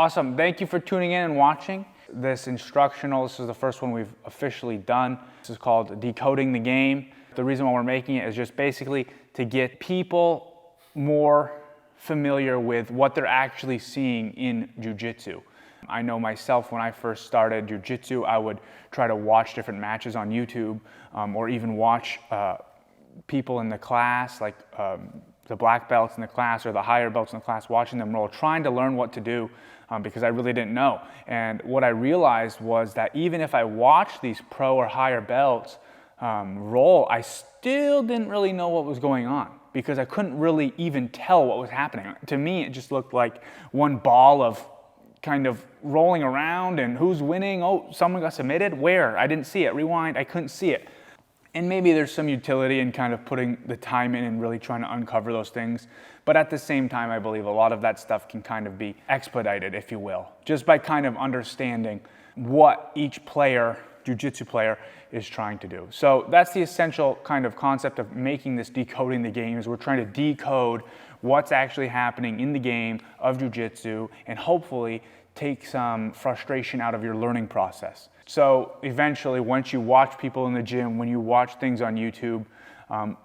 Awesome. Thank you for tuning in and watching this instructional. This is the first one we've officially done. This is called Decoding the Game. The reason why we're making it is just basically to get people more familiar with what they're actually seeing in jiu-jitsu. I know myself, when I first started jiu-jitsu, I would try to watch different matches on YouTube, or even watch people in the class, like the black belts in the class or the higher belts in the class, watching them roll, trying to learn what to do, because I really didn't know. And what I realized was that even if I watched these pro or higher belts roll, I still didn't really know what was going on, because I couldn't really even tell what was happening. To me, it just looked like one ball of kind of rolling around, and who's winning? Oh, someone got submitted. Where? I didn't see it. Rewind. I couldn't see it. And maybe there's some utility in kind of putting the time in and really trying to uncover those things. But at the same time, I believe a lot of that stuff can kind of be expedited, if you will, just by kind of understanding what each player, jiu-jitsu player, is trying to do. So that's the essential kind of concept of making this Decoding the Game, is we're trying to decode what's actually happening in the game of jiu-jitsu and hopefully take some frustration out of your learning process. So eventually, once you watch people in the gym, when you watch things on YouTube,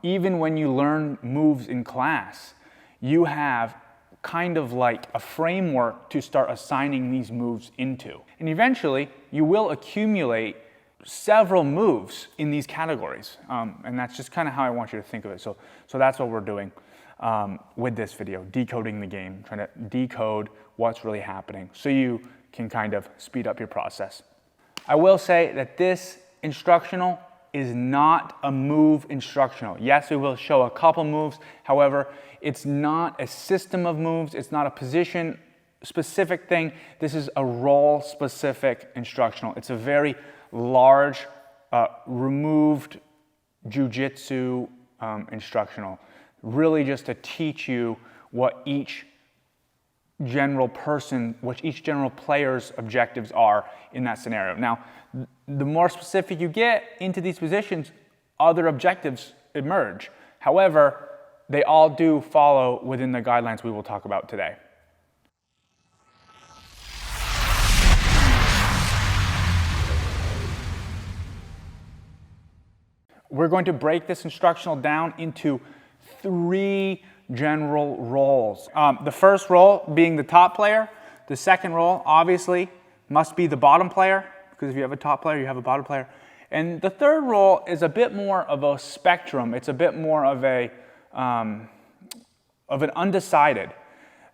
even when you learn moves in class, you have kind of like a framework to start assigning these moves into. And eventually, you will accumulate several moves in these categories. And that's just kind of how I want you to think of it. So that's what we're doing with this video, Decoding the Game, trying to decode what's really happening so you can kind of speed up your process. I will say that this instructional is not a move instructional. Yes, we will show a couple moves. However, it's not a system of moves. It's not a position specific thing. This is a role specific instructional. It's a very large, removed jiu-jitsu instructional. Really just to teach you what each general player's objectives are in that scenario. Now, the more specific you get into these positions, other objectives emerge. However, they all do follow within the guidelines we will talk about today. We're going to break this instructional down into 3 general roles. The first role being the top player. The second role, obviously, must be the bottom player, because if you have a top player, you have a bottom player. And the third role is a bit more of a spectrum. It's a bit more of an undecided.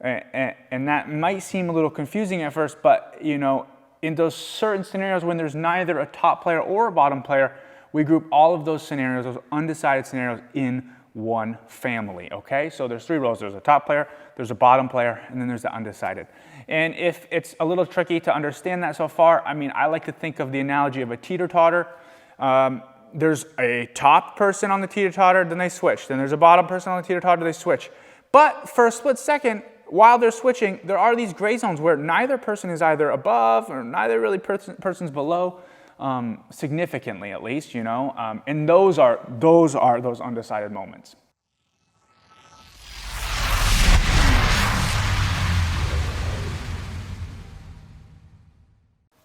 And that might seem a little confusing at first, but you know, in those certain scenarios when there's neither a top player or a bottom player, we group all of those scenarios, those undecided scenarios, in one family, okay? So there's 3 roles. There's a top player, there's a bottom player, and then there's the undecided. And if it's a little tricky to understand that so far, I mean, I like to think of the analogy of a teeter-totter. There's a top person on the teeter-totter, then they switch. Then there's a bottom person on the teeter-totter, they switch. But for a split second, while they're switching, there are these gray zones where neither person is either above or neither really person's below. Significantly, at least, you know, and those are those undecided moments.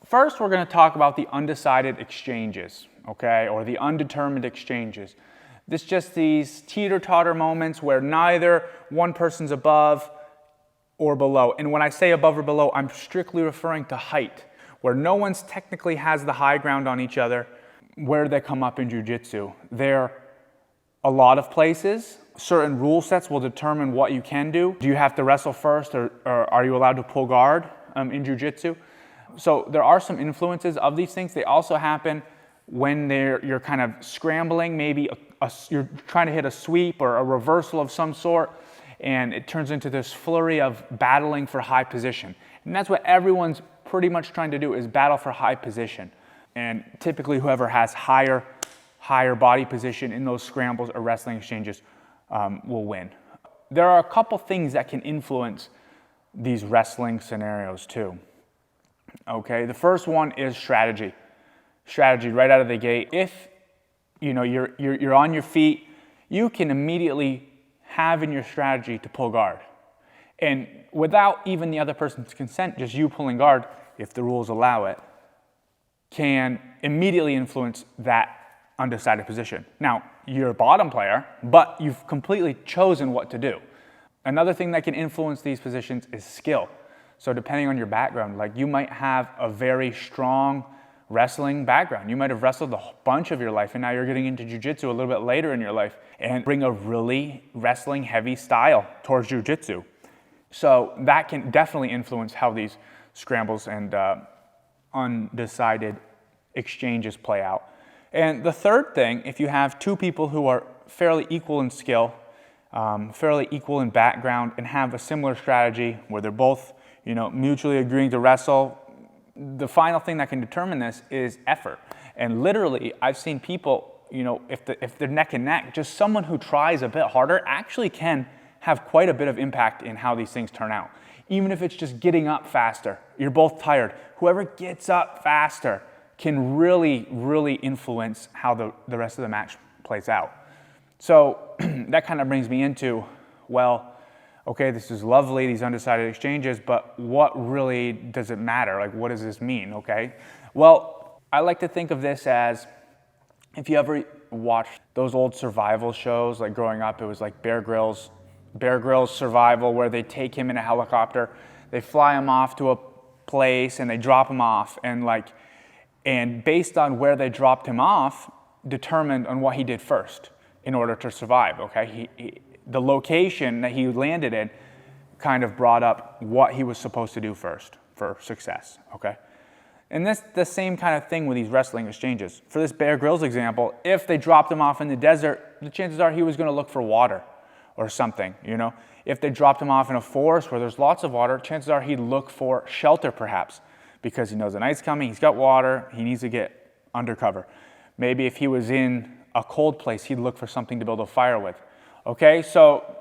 First, we're going to talk about the undecided exchanges, okay, or the undetermined exchanges. This just these teeter-totter moments where neither one person's above or below. And when I say above or below, I'm strictly referring to height, where no one's technically has the high ground on each other. Where do they come up in jiu-jitsu? They're a lot of places. Certain rule sets will determine what you can do. Do you have to wrestle first, or are you allowed to pull guard in jiu-jitsu? So there are some influences of these things. They also happen when you're kind of scrambling. Maybe you're trying to hit a sweep or a reversal of some sort, and it turns into this flurry of battling for high position. And that's what everyone's pretty much trying to do, is battle for high position. And typically whoever has higher body position in those scrambles or wrestling exchanges will win. There are a couple things that can influence these wrestling scenarios too. Okay, the first one is strategy. Strategy right out of the gate. If you know you're on your feet, you can immediately have in your strategy to pull guard. And without even the other person's consent, just you pulling guard, if the rules allow it, can immediately influence that undecided position. Now, you're a bottom player, but you've completely chosen what to do. Another thing that can influence these positions is skill. So depending on your background, like you might have a very strong wrestling background. You might have wrestled a bunch of your life and now you're getting into jiu-jitsu a little bit later in your life and bring a really wrestling heavy style towards jiu-jitsu. So that can definitely influence how these scrambles and undecided exchanges play out. And the third thing, if you have two people who are fairly equal in skill, fairly equal in background, and have a similar strategy where they're both, mutually agreeing to wrestle, the final thing that can determine this is effort. And literally, I've seen people, if they're neck and neck, just someone who tries a bit harder actually can have quite a bit of impact in how these things turn out. Even if it's just getting up faster, you're both tired. Whoever gets up faster can really, really influence how the rest of the match plays out. So that kind of brings me into, well, okay, this is lovely, these undecided exchanges, but what really does it matter? Like, what does this mean, okay? Well, I like to think of this as, if you ever watched those old survival shows, like growing up, it was like Bear Grylls Survival, where they take him in a helicopter, they fly him off to a place and they drop him off, and based on where they dropped him off, determined on what he did first in order to survive, okay? The location that he landed in kind of brought up what he was supposed to do first for success, okay? And that's the same kind of thing with these wrestling exchanges. For this Bear Grylls example, if they dropped him off in the desert, the chances are he was gonna look for water or something, If they dropped him off in a forest where there's lots of water, chances are he'd look for shelter perhaps, because he knows the night's coming, he's got water, he needs to get under cover. Maybe if he was in a cold place, he'd look for something to build a fire with. Okay, so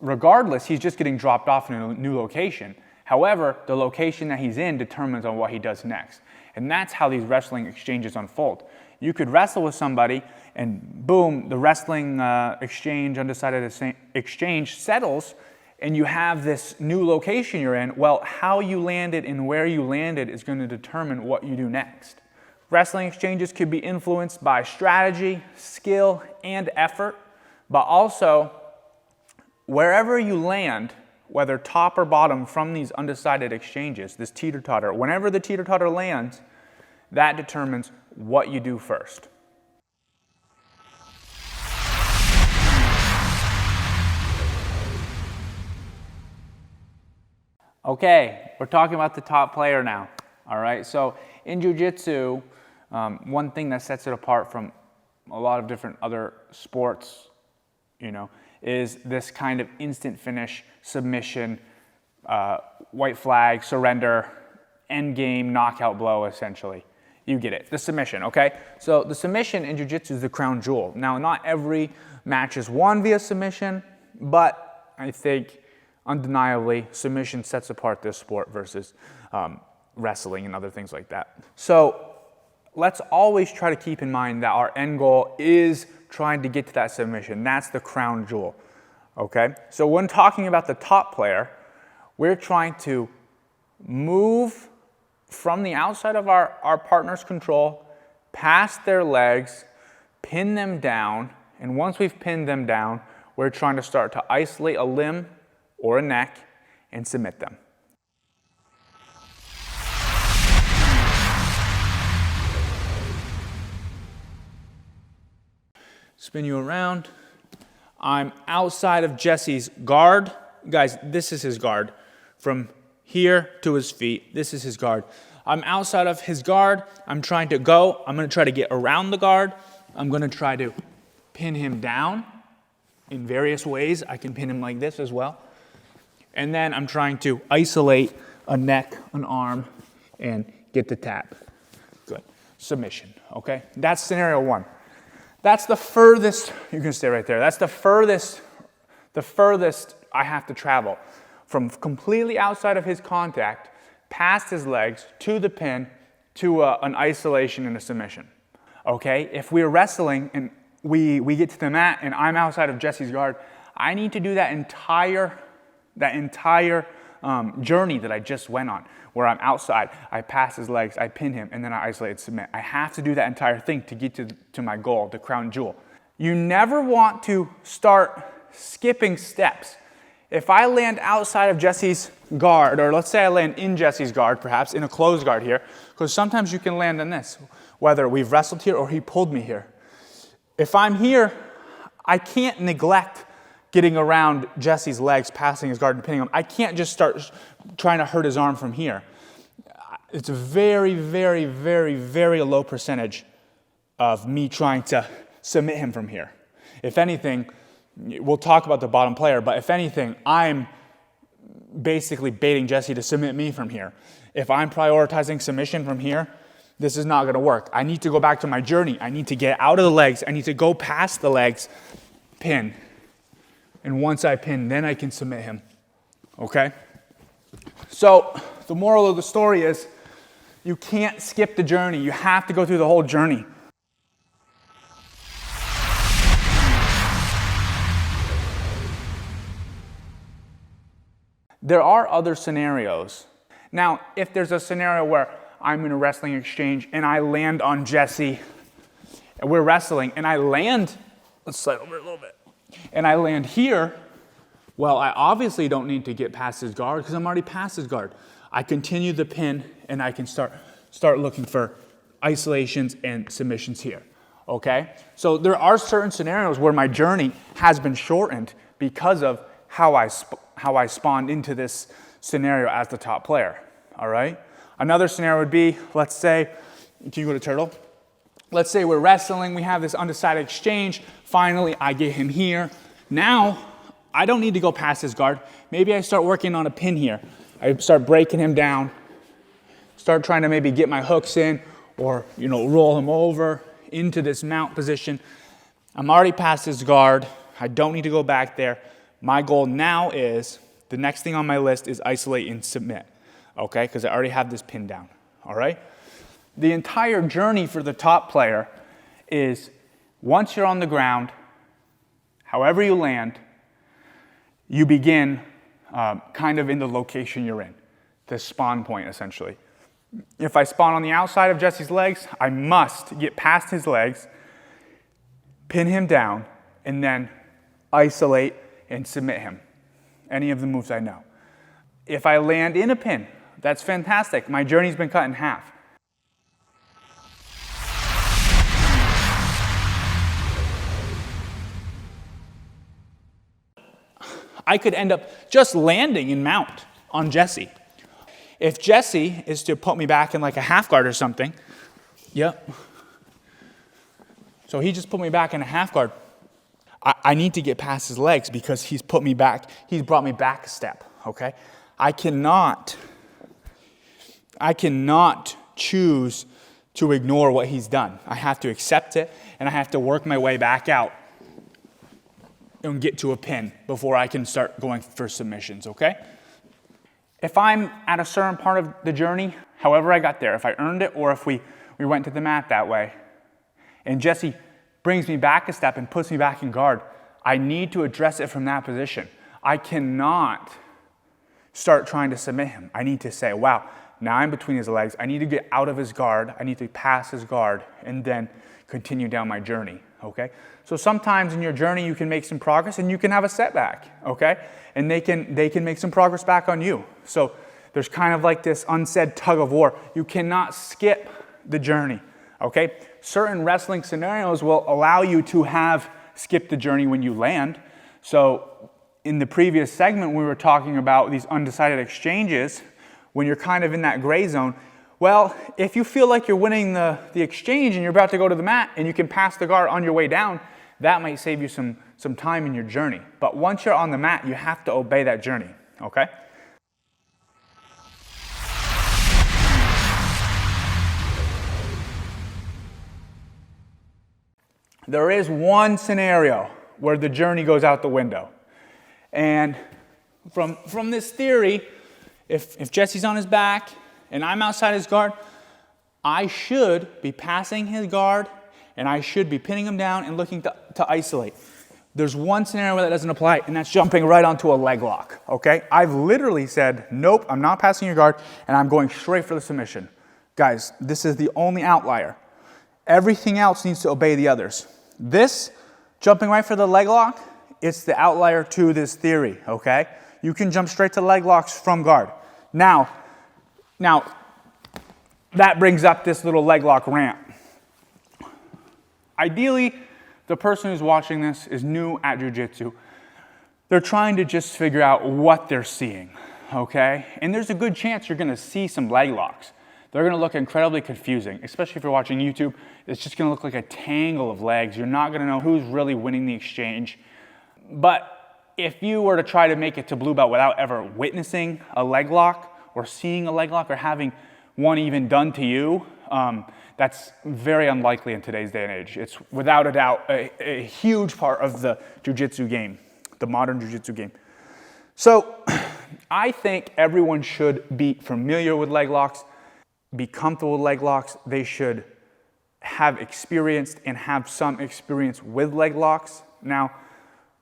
regardless, he's just getting dropped off in a new location. However, the location that he's in determines on what he does next. And that's how these wrestling exchanges unfold. You could wrestle with somebody and boom, the wrestling undecided exchange settles, and you have this new location you're in. Well, how you landed and where you landed is going to determine what you do next. Wrestling exchanges could be influenced by strategy, skill, and effort, but also wherever you land, whether top or bottom from these undecided exchanges, this teeter-totter, whenever the teeter-totter lands, that determines what you do first. Okay, we're talking about the top player now, all right? So in jiu-jitsu, one thing that sets it apart from a lot of different other sports, is this kind of instant finish, submission, white flag, surrender, end game, knockout blow, essentially. You get it, the submission, okay? So the submission in jiu-jitsu is the crown jewel. Now, not every match is won via submission, but I think undeniably, submission sets apart this sport versus wrestling and other things like that. So let's always try to keep in mind that our end goal is trying to get to that submission. That's the crown jewel, okay? So when talking about the top player, we're trying to move from the outside of our partner's control, past their legs, pin them down, and once we've pinned them down, we're trying to start to isolate a limb or a neck and submit them. Spin you around. I'm outside of Jesse's guard. Guys, this is his guard. From here to his feet, this is his guard. I'm outside of his guard. I'm trying to go. I'm going to try to get around the guard. I'm going to try to pin him down in various ways. I can pin him like this as well. And then I'm trying to isolate a neck, an arm, and get the tap. Good. Submission, okay? That's scenario one. That's the furthest, you can stay right there. That's the furthest I have to travel. From completely outside of his contact, past his legs, to the pin, to an isolation and a submission. Okay? If we're wrestling and we get to the mat and I'm outside of Jesse's guard, I need to do that entire That entire journey that I just went on, where I'm outside, I pass his legs, I pin him, and then I isolate and submit. I have to do that entire thing to get to my goal, the crown jewel. You never want to start skipping steps. If I land outside of Jesse's guard, or let's say I land in Jesse's guard, perhaps in a closed guard here, because sometimes you can land in this, whether we've wrestled here or he pulled me here. If I'm here, I can't neglect getting around Jesse's legs, passing his guard and pinning him. I can't just start trying to hurt his arm from here. It's a very, very, very, very low percentage of me trying to submit him from here. If anything, we'll talk about the bottom player, but if anything, I'm basically baiting Jesse to submit me from here. If I'm prioritizing submission from here, this is not going to work. I need to go back to my journey. I need to get out of the legs. I need to go past the legs, pin. And once I pin, then I can submit him. Okay? So the moral of the story is you can't skip the journey. You have to go through the whole journey. There are other scenarios. Now, if there's a scenario where I'm in a wrestling exchange and I land on Jesse, and we're wrestling, and I land, let's slide over a little bit, and I land here, well, I obviously don't need to get past his guard because I'm already past his guard. I continue the pin, and I can start looking for isolations and submissions here, okay? So there are certain scenarios where my journey has been shortened because of how I spawned into this scenario as the top player, all right? Another scenario would be, let's say, can you go to turtle? Let's say we're wrestling, we have this undecided exchange. Finally, I get him here. Now, I don't need to go past his guard. Maybe I start working on a pin here. I start breaking him down, start trying to maybe get my hooks in or, roll him over into this mount position. I'm already past his guard. I don't need to go back there. My goal now is, the next thing on my list is isolate and submit, okay? Because I already have this pin down, all right? The entire journey for the top player is once you're on the ground, however you land, you begin kind of in the location you're in, the spawn point essentially. If I spawn on the outside of Jesse's legs, I must get past his legs, pin him down, and then isolate and submit him. Any of the moves I know. If I land in a pin, that's fantastic. My journey's been cut in half. I could end up just landing in mount on Jesse. If Jesse is to put me back in like a half guard or something, yep. So he just put me back in a half guard. I need to get past his legs because he's brought me back a step, okay? I cannot choose to ignore what he's done. I have to accept it, and I have to work my way back out and get to a pin before I can start going for submissions, okay? If I'm at a certain part of the journey, however I got there, if I earned it or if we went to the mat that way, and Jesse brings me back a step and puts me back in guard, I need to address it from that position. I cannot start trying to submit him. I need to say, wow, now I'm between his legs. I need to get out of his guard. I need to pass his guard and then continue down my journey, okay? So sometimes in your journey you can make some progress and you can have a setback, okay? And they can make some progress back on you. So there's kind of like this unsaid tug of war. You cannot skip the journey, okay? Certain wrestling scenarios will allow you to have skipped the journey when you land. So in the previous segment, we were talking about these undecided exchanges when you're kind of in that gray zone. Well, if you feel like you're winning the exchange and you're about to go to the mat and you can pass the guard on your way down, that might save you some time in your journey. But once you're on the mat, you have to obey that journey, okay? There is one scenario where the journey goes out the window. And from this theory, if Jesse's on his back and I'm outside his guard, I should be passing his guard and I should be pinning him down and looking to isolate. There's one scenario where that doesn't apply, and that's jumping right onto a leg lock, okay? I've literally said, nope, I'm not passing your guard, and I'm going straight for the submission. Guys, this is the only outlier. Everything else needs to obey the others. This, jumping right for the leg lock, it's the outlier to this theory, okay? You can jump straight to leg locks from guard. Now, that brings up this little leg lock ramp. Ideally, the person who's watching this is new at jiu-jitsu. They're trying to just figure out what they're seeing, okay? And there's a good chance you're gonna see some leg locks. They're gonna look incredibly confusing, especially if you're watching YouTube. It's just gonna look like a tangle of legs. You're not gonna know who's really winning the exchange. But if you were to try to make it to blue belt without ever witnessing a leg lock or seeing a leg lock or having one even done to you, that's very unlikely in today's day and age. It's without a doubt a huge part of the jiu-jitsu game, the modern jiu-jitsu game. So I think everyone should be familiar with leg locks, be comfortable with leg locks. They should have experienced and have some experience with leg locks. Now,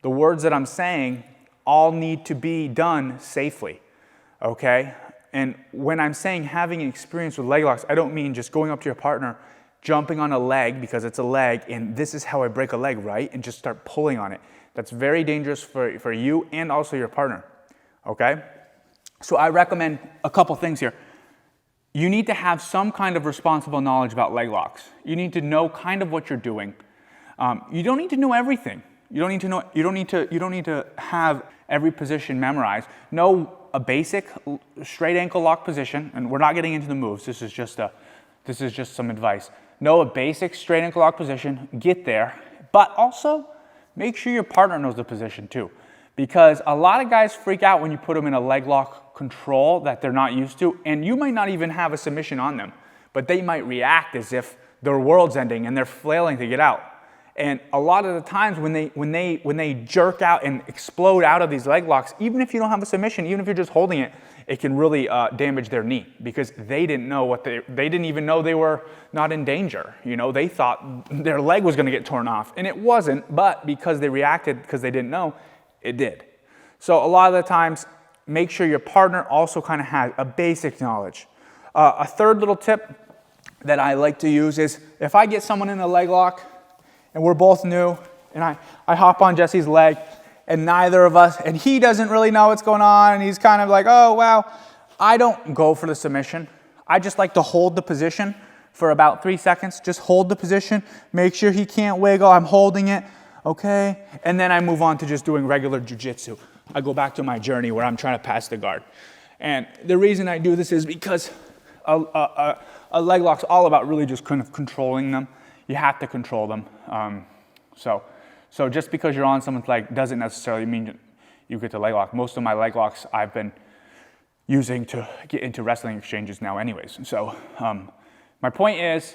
the words that I'm saying all need to be done safely, okay? And when I'm saying having an experience with leg locks, I don't mean just going up to your partner, jumping on a leg because it's a leg, and this is how I break a leg, right? And just start pulling on it. That's very dangerous for you and also your partner, okay? So I recommend a couple things here. You need to have some kind of responsible knowledge about leg locks. You need to know kind of what you're doing. You don't need to know everything. You don't need to have every position memorized. Know a basic straight ankle lock position, and we're not getting into the moves. This is just some advice. Know a basic straight ankle lock position, get there, but also make sure your partner knows the position too. Because a lot of guys freak out when you put them in a leg lock control that they're not used to, and you might not even have a submission on them, but they might react as if their world's ending and they're flailing to get out. And a lot of the times when they jerk out and explode out of these leg locks, even if you don't have a submission, even if you're just holding it, it can really damage their knee because they didn't know they didn't even know they were not in danger. You know, they thought their leg was going to get torn off, and it wasn't. But because they reacted because they didn't know, it did. So a lot of the times, make sure your partner also kind of has a basic knowledge. A third little tip that I like to use is if I get someone in a leg lock and we're both new, and I hop on Jesse's leg, and neither of us, and he doesn't really know what's going on, and he's kind of like, oh, wow. I don't go for the submission. I just like to hold the position for about 3 seconds. Just hold the position, make sure he can't wiggle, I'm holding it, okay? And then I move on to just doing regular jiu-jitsu. I go back to my journey where I'm trying to pass the guard. And the reason I do this is because a leg lock's all about really just kind of controlling them. You have to control them. So just because you're on someone's leg doesn't necessarily mean you get the leg lock. Most of my leg locks I've been using to get into wrestling exchanges now anyways. So my point is,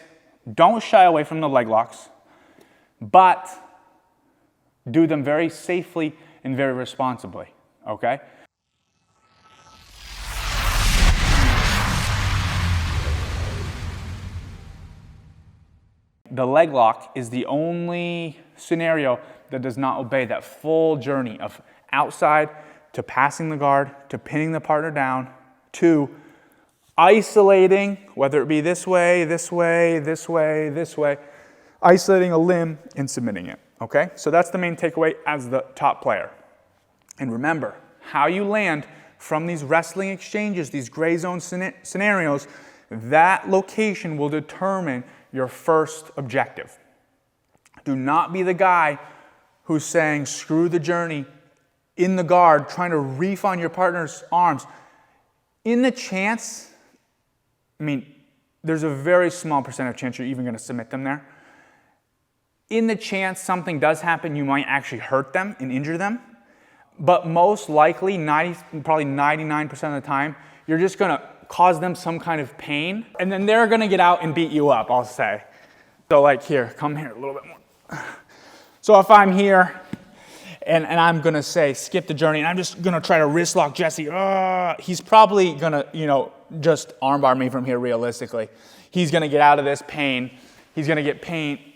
don't shy away from the leg locks, but do them very safely and very responsibly, okay? The leg lock is the only scenario that does not obey that full journey of outside to passing the guard, to pinning the partner down, to isolating, whether it be this way, this way, this way, this way, isolating a limb and submitting it, okay? So that's the main takeaway as the top player. And remember, how you land from these wrestling exchanges, these gray zone scenarios, that location will determine your first objective. Do not be the guy who's saying, screw the journey, in the guard, trying to reef on your partner's arms. In the chance, there's a very small percent of chance you're even going to submit them there. In the chance something does happen, you might actually hurt them and injure them. But most likely, probably 99% of the time, you're just going to cause them some kind of pain, and then they're going to get out and beat you up, I'll say. So like here, come here a little bit more. So if I'm here, and I'm going to say, skip the journey, and I'm just going to try to wrist lock Jesse, he's probably going to, just armbar me from here realistically. He's going to get out of this pain. he's gonna get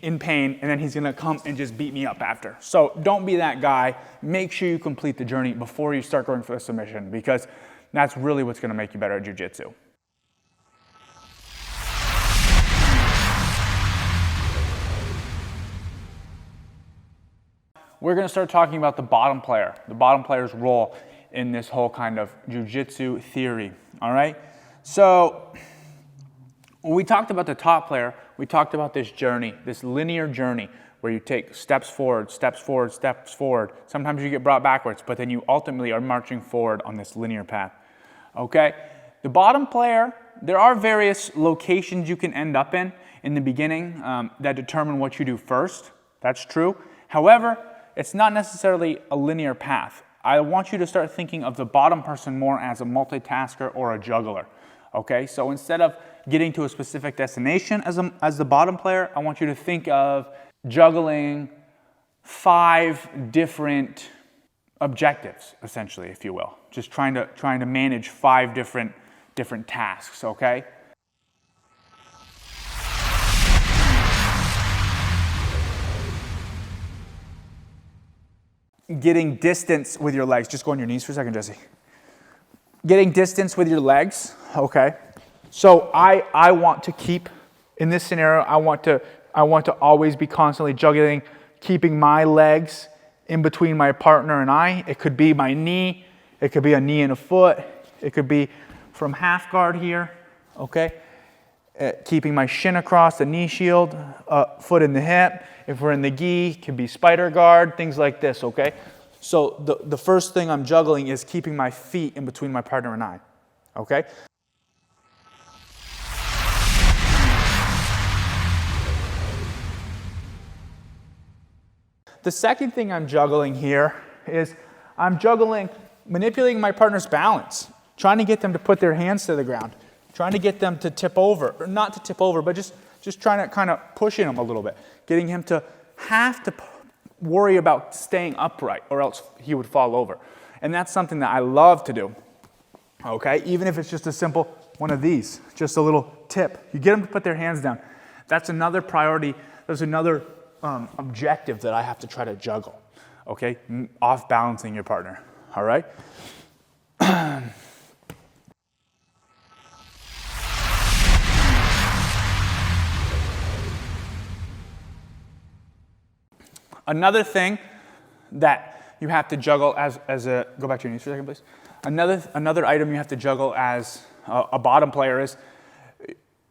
in pain, and then he's gonna come and just beat me up after. So don't be that guy. Make sure you complete the journey before you start going for the submission, because that's really what's gonna make you better at jiu-jitsu. We're gonna start talking about the bottom player, the bottom player's role in this whole kind of jiu-jitsu theory, all right? So when we talked about the top player, we talked about this journey, this linear journey, where you take steps forward, steps forward, steps forward. Sometimes you get brought backwards, but then you ultimately are marching forward on this linear path, okay? The bottom player, there are various locations you can end up in the beginning that determine what you do first. That's true. However, it's not necessarily a linear path. I want you to start thinking of the bottom person more as a multitasker or a juggler, okay? So instead of getting to a specific destination as the bottom player, I want you to think of juggling 5 different objectives, essentially, if you will. Just trying to manage 5 different tasks, okay? Getting distance with your legs. Just go on your knees for a second, Jesse. Getting distance with your legs, okay? So I want to keep, in this scenario, I want to always be constantly juggling, keeping my legs in between my partner and I. It could be my knee, it could be a knee and a foot, it could be from half guard here, okay? Keeping my shin across the knee shield, foot in the hip. If we're in the gi, it could be spider guard, things like this, okay? So the first thing I'm juggling is keeping my feet in between my partner and I, okay? The second thing I'm juggling here is I'm manipulating my partner's balance, trying to get them to put their hands to the ground, trying to get them to tip over, or not to tip over, but just trying to kind of pushing him a little bit, getting him to have to worry about staying upright or else he would fall over. And that's something that I love to do, okay? Even if it's just a simple one of these, just a little tip. You get them to put their hands down. That's another priority. There's another objective that I have to try to juggle, okay? Off balancing your partner, all right? Another thing that you have to juggle as a, go back to your knees for a second, please. Another item you have to juggle as a bottom player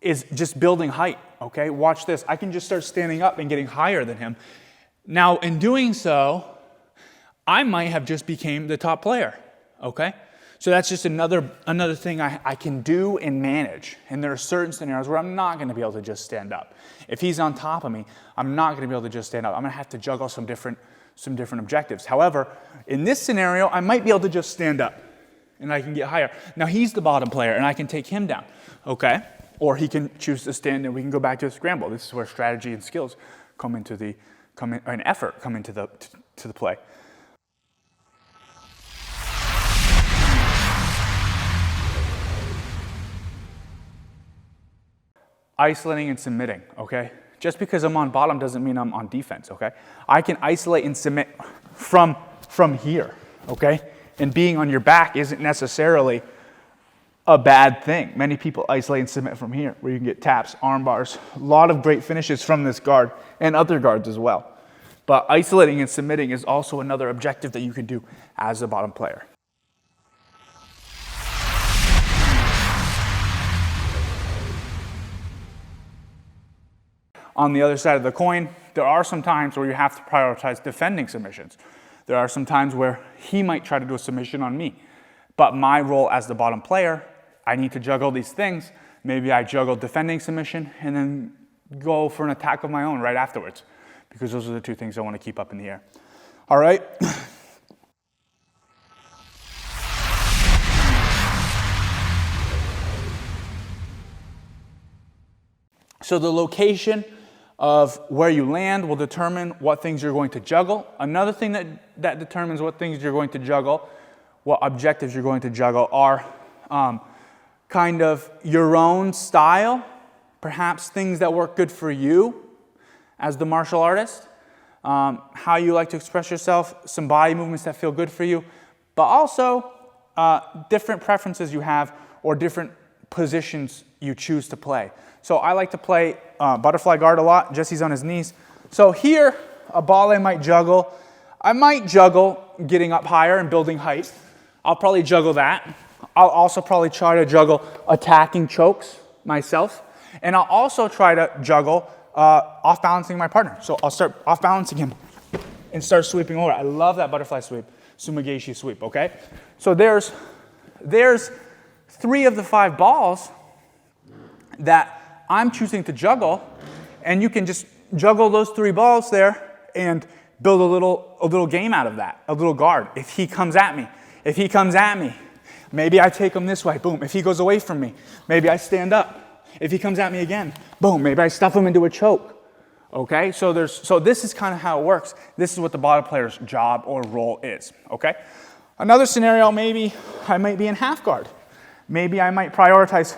is just building height, okay? Watch this. I can just start standing up and getting higher than him. Now, in doing so, I might have just became the top player, okay? So that's just another thing I can do and manage. And there are certain scenarios where I'm not gonna be able to just stand up. If he's on top of me, I'm not gonna be able to just stand up. I'm gonna have to juggle some different objectives. However, in this scenario, I might be able to just stand up and I can get higher. Now he's the bottom player and I can take him down, okay? Or he can choose to stand and we can go back to a scramble. This is where strategy and skills come into the play. Isolating and submitting, okay? Just because I'm on bottom doesn't mean I'm on defense, okay? I can isolate and submit from here, okay? And being on your back isn't necessarily a bad thing. Many people isolate and submit from here, where you can get taps, arm bars, a lot of great finishes from this guard and other guards as well. But isolating and submitting is also another objective that you can do as a bottom player. On the other side of the coin, there are some times where you have to prioritize defending submissions. There are some times where he might try to do a submission on me. But my role as the bottom player, I need to juggle these things. Maybe I juggle defending submission and then go for an attack of my own right afterwards, because those are the two things I want to keep up in the air. All right? So the location of where you land will determine what things you're going to juggle. Another thing that determines what things you're going to juggle, what objectives you're going to juggle, are kind of your own style perhaps things that work good for you as the martial artist, how you like to express yourself, some body movements that feel good for you, but also different preferences you have or different positions you choose to play. So I like to play butterfly guard a lot. Jesse's on his knees. So here, a ball I might juggle. I might juggle getting up higher and building height. I'll probably juggle that. I'll also probably try to juggle attacking chokes myself. And I'll also try to juggle off-balancing my partner. So I'll start off-balancing him and start sweeping over. I love that butterfly sweep, sumigeshi sweep, okay? So there's 3 of the 5 balls that I'm choosing to juggle, and you can just juggle those 3 balls there and build a little game out of that, a little guard. If he comes at me, maybe I take him this way, boom. If he goes away from me, maybe I stand up. If he comes at me again, boom, maybe I stuff him into a choke. Okay, so this is kind of how it works. This is what the bottom player's job or role is, okay? Another scenario, maybe I might be in half guard. Maybe I might prioritize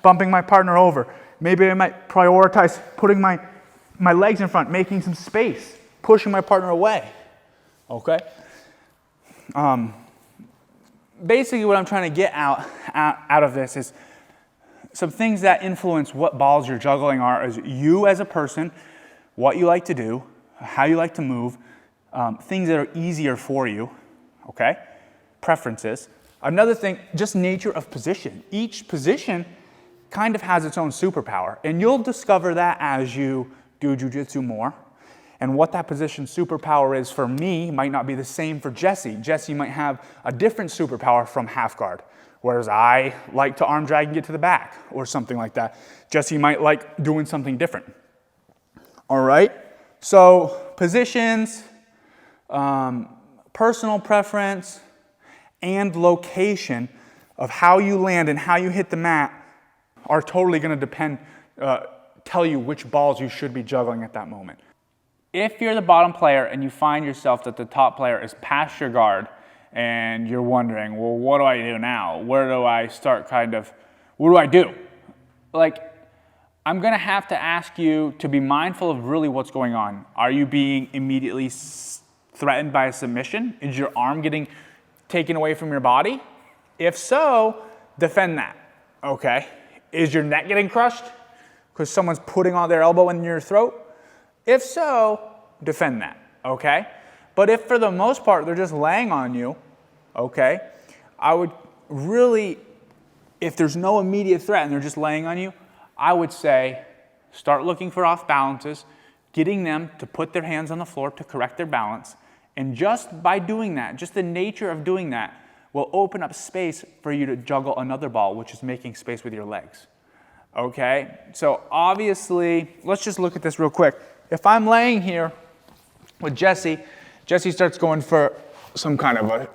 bumping my partner over. Maybe I might prioritize putting my legs in front, making some space, pushing my partner away, okay? Basically what I'm trying to get out of this is some things that influence what balls you're juggling are as you as a person, what you like to do, how you like to move, things that are easier for you, okay? Preferences. Another thing, just nature of position. Each position kind of has its own superpower, and you'll discover that as you do jiu-jitsu more. And what that position's superpower is for me might not be the same for Jesse. Jesse might have a different superpower from half guard, whereas I like to arm drag and get to the back or something like that. Jesse might like doing something different. All right, so positions, personal preference, and location of how you land and how you hit the mat are totally going to tell you which balls you should be juggling at that moment. If you're the bottom player and you find yourself that the top player is past your guard and you're wondering, well, what do I do now? Where do I start what do I do? I'm gonna have to ask you to be mindful of really what's going on. Are you being immediately threatened by a submission? Is your arm getting taken away from your body? If so, defend that, okay? Is your neck getting crushed because someone's putting on their elbow in your throat? If so, defend that, okay? But if for the most part they're just laying on you, okay, I would really, if there's no immediate threat and they're just laying on you, I would say start looking for off balances, getting them to put their hands on the floor to correct their balance. And just by doing that, just the nature of doing that will open up space for you to juggle another ball, which is making space with your legs. Okay, so obviously, let's just look at this real quick. If I'm laying here with Jesse, Jesse starts going for some kind of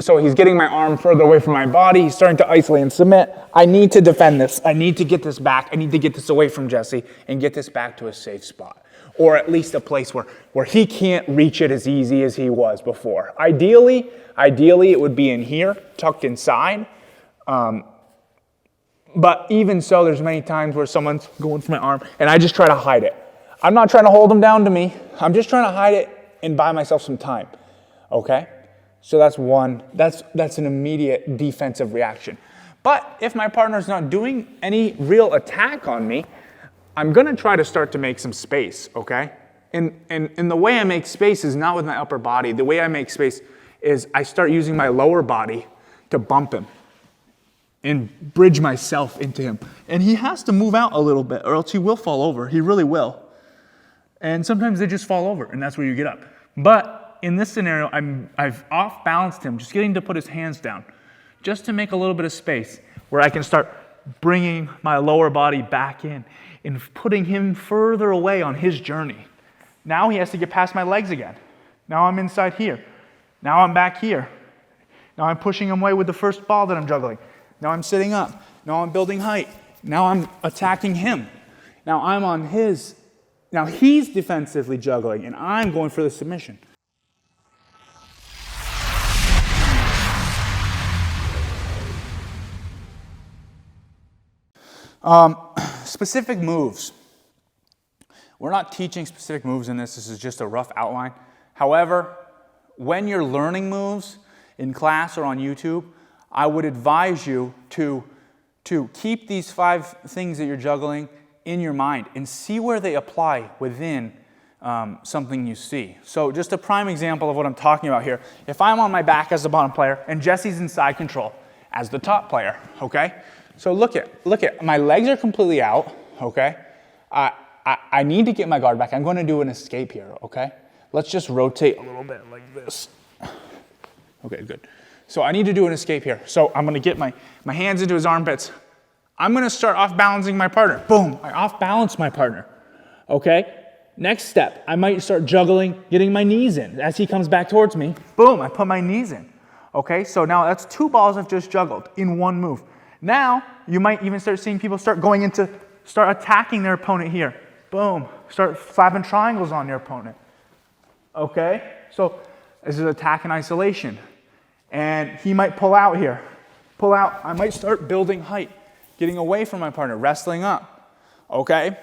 so he's getting my arm further away from my body. He's starting to isolate and submit. I need to defend this. I need to get this back. I need to get this away from Jesse and get this back to a safe spot. Or at least a place where he can't reach it as easy as he was before. Ideally it would be in here, tucked inside. But even so, there's many times where someone's going for my arm and I just try to hide it. I'm not trying to hold them down to me. I'm just trying to hide it and buy myself some time, okay? So that's an immediate defensive reaction. But if my partner's not doing any real attack on me, I'm gonna try to start to make some space, okay? And the way I make space is not with my upper body. The way I make space is I start using my lower body to bump him and bridge myself into him. And he has to move out a little bit or else he will fall over. He really will. And sometimes they just fall over and that's where you get up. But in this scenario, I've off-balanced him, just getting to put his hands down, just to make a little bit of space where I can start bringing my lower body back in and putting him further away on his journey. Now he has to get past my legs again. Now I'm inside here. Now I'm back here. Now I'm pushing him away with the first ball that I'm juggling. Now I'm sitting up. Now I'm building height. Now I'm attacking him. Now I'm on his. Now he's defensively juggling and I'm going for the submission. Specific moves. We're not teaching specific moves in this. This is just a rough outline. However, when you're learning moves in class or on YouTube, I would advise you to keep these 5 things that you're juggling in your mind and see where they apply within something you see. So just a prime example of what I'm talking about here. If I'm on my back as the bottom player and Jesse's in side control as the top player, okay? So look at, my legs are completely out, okay? I need to get my guard back. I'm going to do an escape here, okay? Let's just rotate a little bit like this. Okay, good. So I need to do an escape here. So I'm going to get my hands into his armpits. I'm going to start off-balancing my partner. Boom, I off-balance my partner, okay? Next step, I might start juggling, getting my knees in. As he comes back towards me, boom, I put my knees in, okay? So now that's 2 balls I've just juggled in one move. Now, you might even start seeing people start attacking their opponent here. Boom, start slapping triangles on your opponent. Okay, so this is attack in isolation. And he might pull out here. Pull out, I might start building height, getting away from my partner, wrestling up. Okay,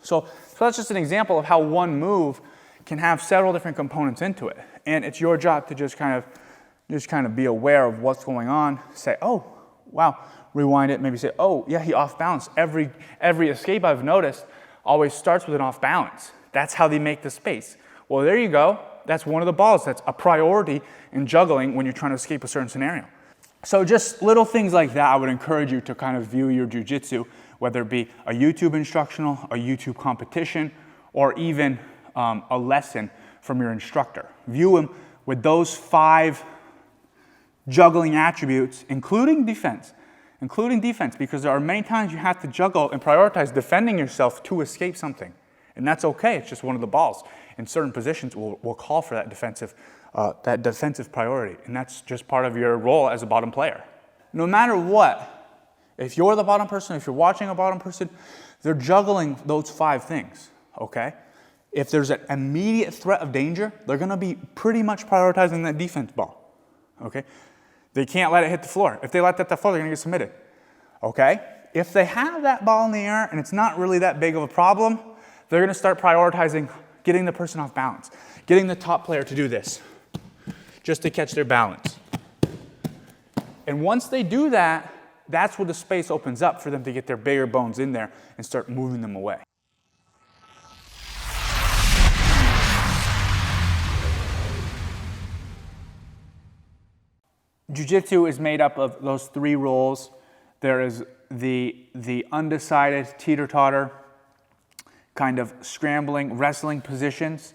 so that's just an example of how one move can have several different components into it. And it's your job to just kind of be aware of what's going on. Say, oh, wow, rewind it, maybe say, oh, yeah, he off balance. Every escape I've noticed always starts with an off balance. That's how they make the space. Well, there you go. That's one of the balls. That's a priority in juggling when you're trying to escape a certain scenario. So just little things like that, I would encourage you to kind of view your jiu-jitsu, whether it be a YouTube instructional, a YouTube competition, or even a lesson from your instructor. View them with those 5 juggling attributes, including defense, because there are many times you have to juggle and prioritize defending yourself to escape something. And that's okay, it's just one of the balls. In certain positions, we'll call for that defensive priority, and that's just part of your role as a bottom player. No matter what, if you're the bottom person, if you're watching a bottom person, they're juggling those 5 things, okay? If there's an immediate threat of danger, they're gonna be pretty much prioritizing that defense ball, okay? They can't let it hit the floor. If they let that hit the floor, they're gonna get submitted, okay? If they have that ball in the air and it's not really that big of a problem, they're gonna start prioritizing getting the person off balance, getting the top player to do this, just to catch their balance. And once they do that, that's where the space opens up for them to get their bigger bones in there and start moving them away. Jiu-jitsu is made up of those 3 roles. There is the undecided teeter-totter, kind of scrambling, wrestling positions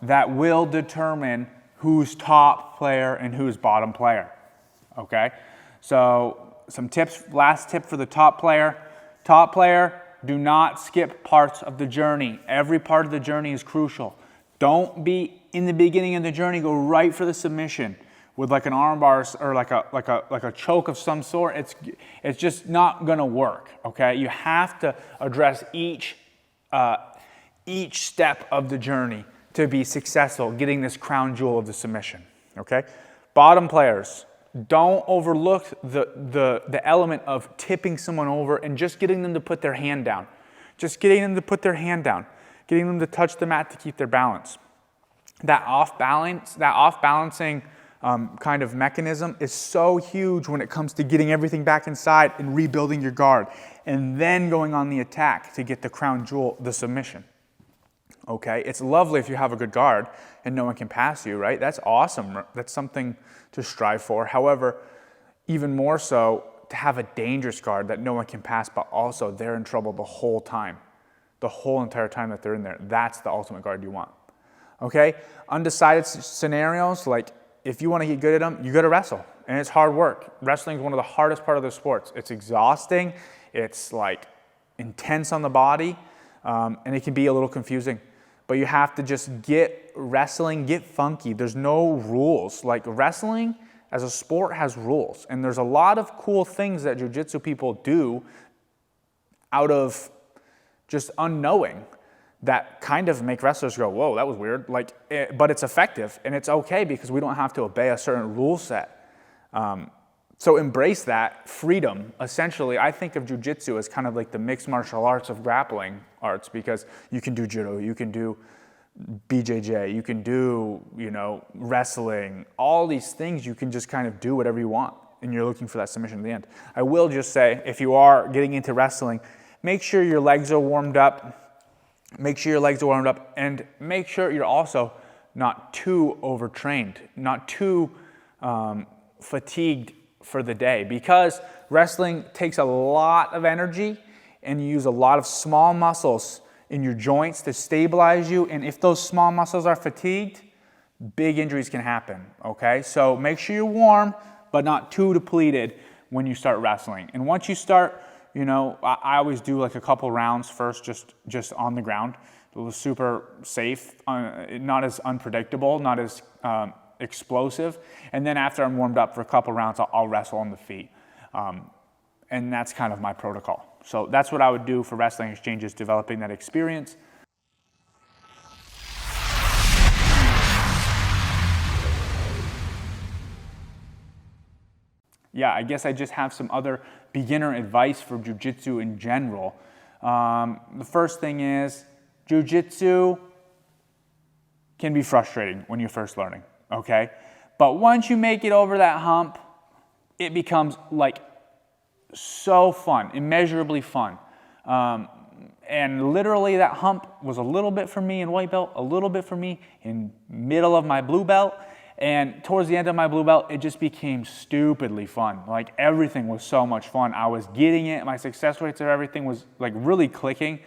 that will determine who's top player and who's bottom player, okay? So some tips, last tip for the top player. Top player, do not skip parts of the journey. Every part of the journey is crucial. Don't be in the beginning of the journey, go right for the submission with like an arm bar or like a choke of some sort. It's just not gonna work, okay? You have to address each step of the journey to be successful, getting this crown jewel of the submission, okay? Bottom players, don't overlook the element of tipping someone over and just getting them to put their hand down. Just getting them to put their hand down, getting them to touch the mat to keep their balance. That off-balancing kind of mechanism is so huge when it comes to getting everything back inside and rebuilding your guard, and then going on the attack to get the crown jewel, the submission. Okay, it's lovely if you have a good guard and no one can pass you, right? That's awesome. That's something to strive for. However, even more so to have a dangerous guard that no one can pass, but also they're in trouble the whole time, the whole entire time that they're in there. That's the ultimate guard you want. Okay, undecided scenarios, like if you want to get good at them, you got to wrestle, and it's hard work. Wrestling is one of the hardest part of the sports. It's exhausting. It's like intense on the body, and it can be a little confusing. But you have to just get funky. There's no rules. Like wrestling as a sport has rules, and there's a lot of cool things that jiu-jitsu people do out of just unknowing that kind of make wrestlers go, whoa, that was weird. But it's effective, and it's okay because we don't have to obey a certain rule set So embrace that freedom. Essentially, I think of jiu-jitsu as kind of like the mixed martial arts of grappling arts, because you can do judo, you can do BJJ, you can do, wrestling, all these things. You can just kind of do whatever you want, and you're looking for that submission at the end. I will just say, if you are getting into wrestling, make sure your legs are warmed up. Make sure your legs are warmed up, and make sure you're also not too overtrained, not too fatigued for the day, because wrestling takes a lot of energy and you use a lot of small muscles in your joints to stabilize you. And if those small muscles are fatigued, big injuries can happen, okay? So make sure you're warm, but not too depleted when you start wrestling. And once you start, I always do like a couple rounds first, just on the ground. It was super safe, not as unpredictable, not as explosive. And then after I'm warmed up for a couple rounds, I'll wrestle on the feet. And that's kind of my protocol. So that's what I would do for wrestling exchanges, developing that experience. Yeah, I guess I just have some other beginner advice for jiu-jitsu in general. The first thing is, jiu-jitsu can be frustrating when you're first learning, okay? But once you make it over that hump, it becomes like so fun, immeasurably fun. And literally that hump was a little bit for me in white belt, a little bit for me in middle of my blue belt. And towards the end of my blue belt, it just became stupidly fun. Like everything was so much fun. I was getting it. My success rates of everything was like really clicking.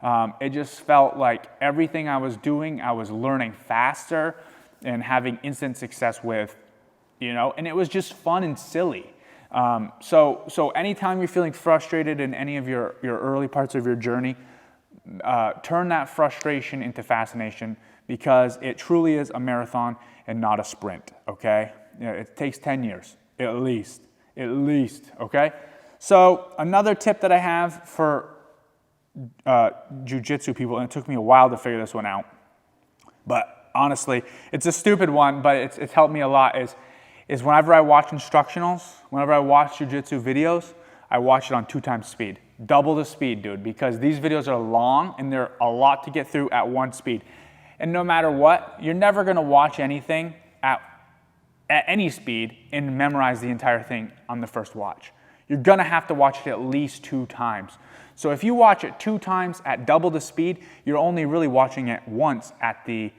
It just felt like everything I was doing, I was learning faster and having instant success with, and it was just fun and silly. So anytime you're feeling frustrated in any of your early parts of your journey, turn that frustration into fascination, because it truly is a marathon and not a sprint, okay? It takes 10 years, at least, okay? So another tip that I have for jiu-jitsu people, and it took me a while to figure this one out, but honestly, it's a stupid one, but it's helped me a lot, is whenever I watch instructionals, whenever I watch jiu-jitsu videos, I watch it on 2 times speed. Double the speed, dude, because these videos are long and they're a lot to get through at 1 speed. And no matter what, you're never gonna watch anything at any speed and memorize the entire thing on the first watch. You're gonna have to watch it at least 2 times. So if you watch it 2 times at double the speed, you're only really watching it once at the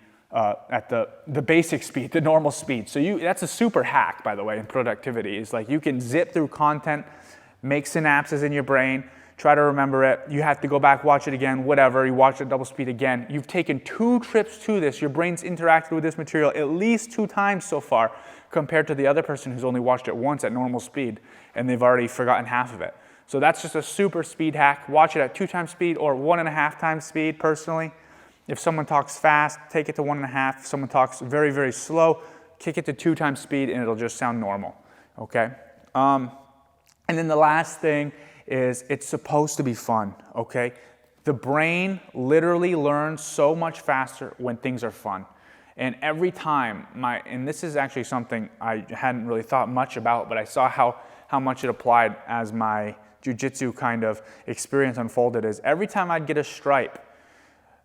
basic speed, the normal speed. So that's a super hack, by the way, in productivity. It's like you can zip through content, make synapses in your brain, try to remember it. You have to go back, watch it again, whatever. You watch it at double speed again. You've taken 2 trips to this. Your brain's interacted with this material at least 2 times so far, compared to the other person who's only watched it once at normal speed, and they've already forgotten half of it. So that's just a super speed hack. Watch it at 2 times speed or 1.5 times speed, personally. If someone talks fast, take it to 1.5. If someone talks very, very slow, kick it to 2 times speed, and it'll just sound normal, okay? And then the last thing is, it's supposed to be fun, okay? The brain literally learns so much faster when things are fun. And every time and this is actually something I hadn't really thought much about, but I saw how much it applied as my jiu-jitsu kind of experience unfolded, is every time I'd get a stripe,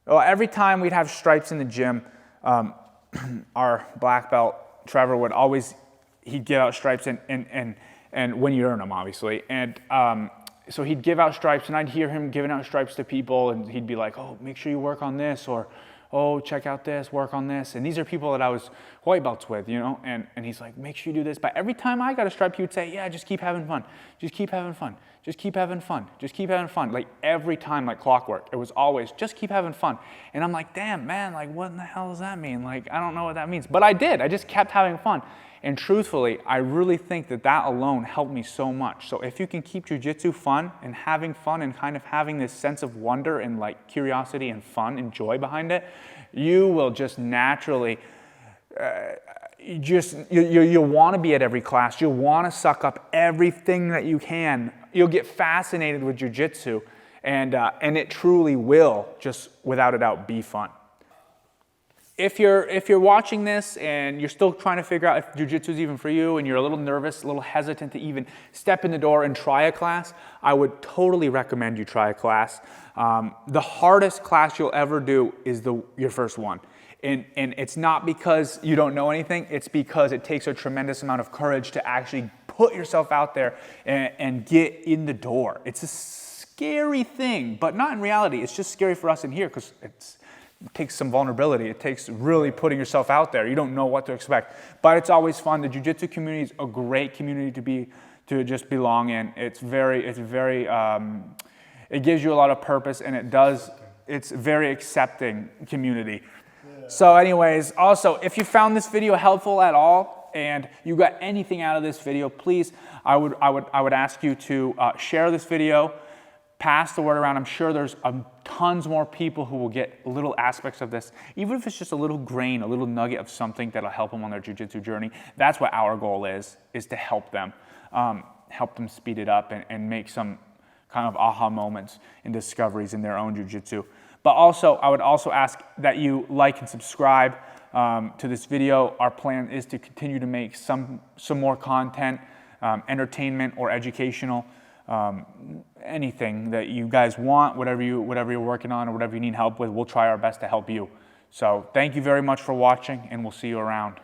every time we'd have stripes in the gym, our black belt, Trevor, would always, he'd give out stripes and when you earn them, obviously. And so he'd give out stripes, and I'd hear him giving out stripes to people, and he'd be like, oh, make sure you work on this, or oh, check out this, work on this. And these are people that I was white belts with, and he's like, make sure you do this. But every time I got a stripe, he would say, yeah, just keep having fun. Just keep having fun. Just keep having fun. Just keep having fun. Like every time, like clockwork. It was always, just keep having fun. And I'm like, damn, man, like what in the hell does that mean? Like, I don't know what that means. But I did. I just kept having fun. And truthfully, I really think that alone helped me so much. So if you can keep jiu-jitsu fun and having fun and kind of having this sense of wonder and like curiosity and fun and joy behind it, you will just naturally, you'll want to be at every class. You'll want to suck up everything that you can. You'll get fascinated with jiu-jitsu, and it truly will, just without a doubt, be fun. if you're watching this and you're still trying to figure out if jiu-jitsu is even for you, and you're a little nervous, a little hesitant to even step in the door and try a class, I would totally recommend you try a class. The hardest class you'll ever do is your first one. And it's not because you don't know anything, it's because it takes a tremendous amount of courage to actually put yourself out there and get in the door. It's a scary thing, but not in reality. It's just scary for us in here because it takes some vulnerability. It takes really putting yourself out there. You don't know what to expect, but it's always fun. The jiu-jitsu community is a great community to just belong in. It gives you a lot of purpose, and it's a very accepting community. Yeah. So anyways, also, if you found this video helpful at all and you got anything out of this video, please, I would ask you to share this video, pass the word around. I'm sure there's tons more people who will get little aspects of this, even if it's just a little grain, a little nugget of something that'll help them on their jiu-jitsu journey. That's what our goal is to help them speed it up and make some kind of aha moments and discoveries in their own jiu-jitsu. But also, I would also ask that you like and subscribe to this video. Our plan is to continue to make some more content, entertainment or educational, anything that you guys want, whatever you're working on or whatever you need help with, we'll try our best to help you. So thank you very much for watching, and we'll see you around.